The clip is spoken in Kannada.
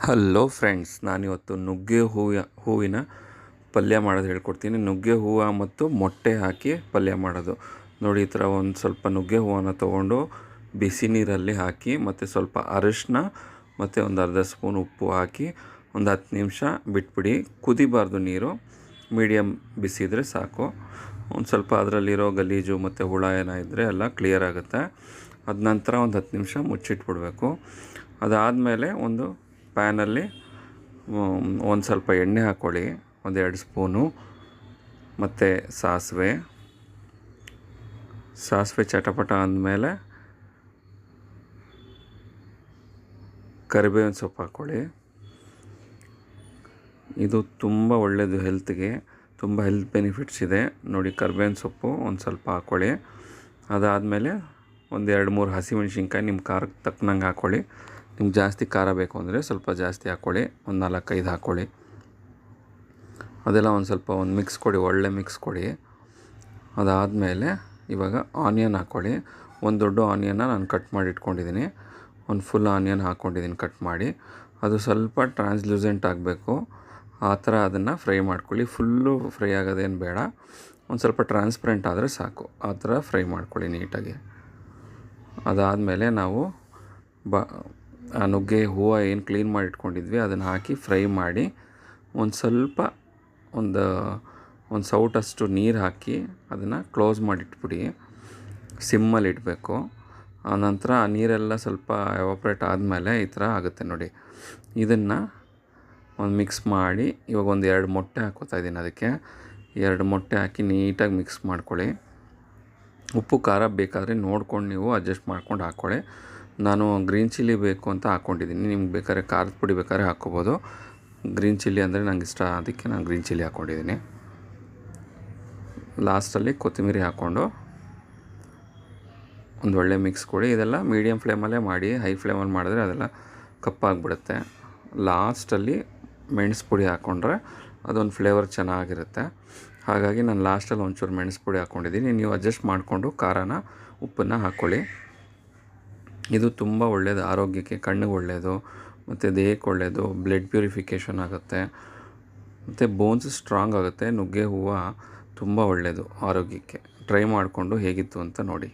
ಹಲೋ ಫ್ರೆಂಡ್ಸ್, ನಾನಿವತ್ತು ಹೂವಿನ ಪಲ್ಯ ಮಾಡೋದು ಹೇಳ್ಕೊಡ್ತೀನಿ. ನುಗ್ಗೆ ಹೂವು ಮತ್ತು ಮೊಟ್ಟೆ ಹಾಕಿ ಪಲ್ಯ ಮಾಡೋದು ನೋಡಿ. ಈ ಥರ ಒಂದು ಸ್ವಲ್ಪ ನುಗ್ಗೆ ಹೂವನ್ನು ತೊಗೊಂಡು ಬಿಸಿ ನೀರಲ್ಲಿ ಹಾಕಿ ಮತ್ತು ಸ್ವಲ್ಪ ಅರಿಶಿನ ಮತ್ತು ಒಂದು ಅರ್ಧ ಸ್ಪೂನ್ ಉಪ್ಪು ಹಾಕಿ ಒಂದು 10 ನಿಮಿಷ ಬಿಟ್ಬಿಡಿ. ಕುದಿಬಾರ್ದು, ನೀರು ಮೀಡಿಯಮ್ ಬಿಸಿ ಇದ್ದರೆ ಸಾಕು. ಒಂದು ಸ್ವಲ್ಪ ಅದರಲ್ಲಿರೋ ಗಲೀಜು ಮತ್ತು ಹುಳ ಏನಾಯಿದ್ರೆ ಎಲ್ಲ ಕ್ಲಿಯರ್ ಆಗುತ್ತೆ. ಅದ ನಂತರ ಒಂದು 10 ನಿಮಿಷ ಮುಚ್ಚಿಟ್ಬಿಡ್ಬೇಕು. ಅದಾದಮೇಲೆ ಒಂದು ಪ್ಯಾನಲ್ಲಿ ಒಂದು ಸ್ವಲ್ಪ ಎಣ್ಣೆ ಹಾಕ್ಕೊಳ್ಳಿ, 1-2 ಸ್ಪೂನು. ಮತ್ತು ಸಾಸಿವೆ ಚಟಪಟ ಅಂದಮೇಲೆ ಕರಿಬೇವಿನ ಸೊಪ್ಪು ಹಾಕ್ಕೊಳ್ಳಿ. ಇದು ತುಂಬ ಒಳ್ಳೆಯದು ಹೆಲ್ತ್ಗೆ, ತುಂಬ ಹೆಲ್ತ್ ಬೆನಿಫಿಟ್ಸ್ ಇದೆ ನೋಡಿ. ಕರಿಬೇವಿನ ಸೊಪ್ಪು ಒಂದು ಸ್ವಲ್ಪ ಹಾಕ್ಕೊಳ್ಳಿ. ಅದಾದಮೇಲೆ ಒಂದು 2-3 ಹಸಿಮೆಣ್ಸಿನ್ಕಾಯಿ ನಿಮ್ಮ ಖಾರಕ್ಕೆ ತಕ್ಕನಂಗೆ ಹಾಕ್ಕೊಳ್ಳಿ. ನಿಮ್ಗೆ ಜಾಸ್ತಿ ಖಾರ ಬೇಕು ಅಂದರೆ ಸ್ವಲ್ಪ ಜಾಸ್ತಿ ಹಾಕ್ಕೊಳ್ಳಿ, ಒಂದು 4-5 ಹಾಕ್ಕೊಳ್ಳಿ. ಅದೆಲ್ಲ ಒಂದು ಸ್ವಲ್ಪ ಮಿಕ್ಸ್ ಕೊಡಿ, ಒಳ್ಳೆ ಮಿಕ್ಸ್ ಕೊಡಿ. ಅದಾದಮೇಲೆ ಇವಾಗ ಆನಿಯನ್ ಹಾಕ್ಕೊಳ್ಳಿ. ಒಂದು ದೊಡ್ಡ ಆನಿಯನ್ನ ನಾನು ಕಟ್ ಮಾಡಿ ಇಟ್ಕೊಂಡಿದ್ದೀನಿ. ಒಂದು ಫುಲ್ ಆನಿಯನ್ ಹಾಕ್ಕೊಂಡಿದ್ದೀನಿ ಕಟ್ ಮಾಡಿ. ಅದು ಸ್ವಲ್ಪ ಟ್ರಾನ್ಸ್ಲೂಸೆಂಟ್ ಆಗಬೇಕು, ಆ ಥರ ಅದನ್ನು ಫ್ರೈ ಮಾಡ್ಕೊಳ್ಳಿ. ಫುಲ್ಲು ಫ್ರೈ ಆಗೋದೇನು ಬೇಡ, ಒಂದು ಸ್ವಲ್ಪ ಟ್ರಾನ್ಸ್ಪರೆಂಟ್ ಆದರೆ ಸಾಕು, ಆ ಥರ ಫ್ರೈ ಮಾಡ್ಕೊಳ್ಳಿ ನೀಟಾಗಿ. ಅದಾದಮೇಲೆ ನಾವು ಆ ನುಗ್ಗೆ ಹೂವು ಏನು ಕ್ಲೀನ್ ಮಾಡಿ ಇಟ್ಕೊಂಡಿದ್ವಿ ಅದನ್ನು ಹಾಕಿ ಫ್ರೈ ಮಾಡಿ ಒಂದು ಸ್ವಲ್ಪ ಒಂದು ಸೌಟಷ್ಟು ನೀರು ಹಾಕಿ ಅದನ್ನು ಕ್ಲೋಸ್ ಮಾಡಿಟ್ಬಿಡಿ. ಸಿಮ್ಮಲ್ಲಿ ಇಡಬೇಕು. ಆನಂತರ ಆ ನೀರೆಲ್ಲ ಸ್ವಲ್ಪ ಎವಾಪ್ರೇಟ್ ಆದಮೇಲೆ ಈ ಥರ ಆಗುತ್ತೆ ನೋಡಿ. ಇದನ್ನು ಒಂದು ಮಿಕ್ಸ್ ಮಾಡಿ ಇವಾಗ ಒಂದು 2 ಮೊಟ್ಟೆ ಹಾಕ್ಕೋತಾ ಇದ್ದೀನಿ. ಅದಕ್ಕೆ 2 ಮೊಟ್ಟೆ ಹಾಕಿ ನೀಟಾಗಿ ಮಿಕ್ಸ್ ಮಾಡ್ಕೊಳ್ಳಿ. ಉಪ್ಪು ಖಾರ ಬೇಕಾದರೆ ನೋಡ್ಕೊಂಡು ನೀವು ಅಡ್ಜಸ್ಟ್ ಮಾಡ್ಕೊಂಡು ಹಾಕ್ಕೊಳ್ಳಿ. ನಾನು ಗ್ರೀನ್ ಚಿಲ್ಲಿ ಬೇಕು ಅಂತ ಹಾಕ್ಕೊಂಡಿದ್ದೀನಿ. ನಿಮ್ಗೆ ಬೇಕಾದ್ರೆ ಖಾರದ ಪುಡಿ ಬೇಕಾದ್ರೆ ಹಾಕ್ಕೋಬೋದು. ಗ್ರೀನ್ ಚಿಲ್ಲಿ ಅಂದರೆ ನಂಗೆ ಇಷ್ಟ, ಅದಕ್ಕೆ ನಾನು ಗ್ರೀನ್ ಚಿಲ್ಲಿ ಹಾಕ್ಕೊಂಡಿದ್ದೀನಿ. ಲಾಸ್ಟಲ್ಲಿ ಕೊತ್ತಂಬರಿ ಹಾಕ್ಕೊಂಡು ಒಂದು ಒಳ್ಳೆ ಮಿಕ್ಸ್ ಕೊಡಿ. ಇದೆಲ್ಲ ಮೀಡಿಯಮ್ ಫ್ಲೇಮಲ್ಲೇ ಮಾಡಿ, ಹೈ ಫ್ಲೇಮಲ್ಲಿ ಮಾಡಿದ್ರೆ ಅದೆಲ್ಲ ಕಪ್ಪಾಗಿಬಿಡುತ್ತೆ. ಲಾಸ್ಟಲ್ಲಿ ಮೆಣಸು ಪುಡಿ ಹಾಕ್ಕೊಂಡ್ರೆ ಅದೊಂದು ಫ್ಲೇವರ್ ಚೆನ್ನಾಗಿರುತ್ತೆ. ಹಾಗಾಗಿ ನಾನು ಲಾಸ್ಟಲ್ಲಿ ಒಂಚೂರು ಮೆಣಸು ಪುಡಿ ಹಾಕ್ಕೊಂಡಿದ್ದೀನಿ. ನೀವು ಅಡ್ಜಸ್ಟ್ ಮಾಡಿಕೊಂಡು ಖಾರನ ಉಪ್ಪನ್ನು ಹಾಕ್ಕೊಳ್ಳಿ. ಇದು ತುಂಬ ಒಳ್ಳೆಯದು ಆರೋಗ್ಯಕ್ಕೆ, ಕಣ್ಣಿಗೆ ಒಳ್ಳೆಯದು ಮತ್ತು ದೇಹಕ್ಕೆ ಒಳ್ಳೆಯದು. ಬ್ಲಡ್ ಪ್ಯೂರಿಫಿಕೇಷನ್ ಆಗುತ್ತೆ ಮತ್ತು ಬೋನ್ಸ್ ಸ್ಟ್ರಾಂಗ್ ಆಗುತ್ತೆ. ನುಗ್ಗೆ ಹೂವು ತುಂಬ ಒಳ್ಳೆಯದು ಆರೋಗ್ಯಕ್ಕೆ. ಟ್ರೈ ಮಾಡಿಕೊಂಡು ಹೇಗಿತ್ತು ಅಂತ ನೋಡಿ.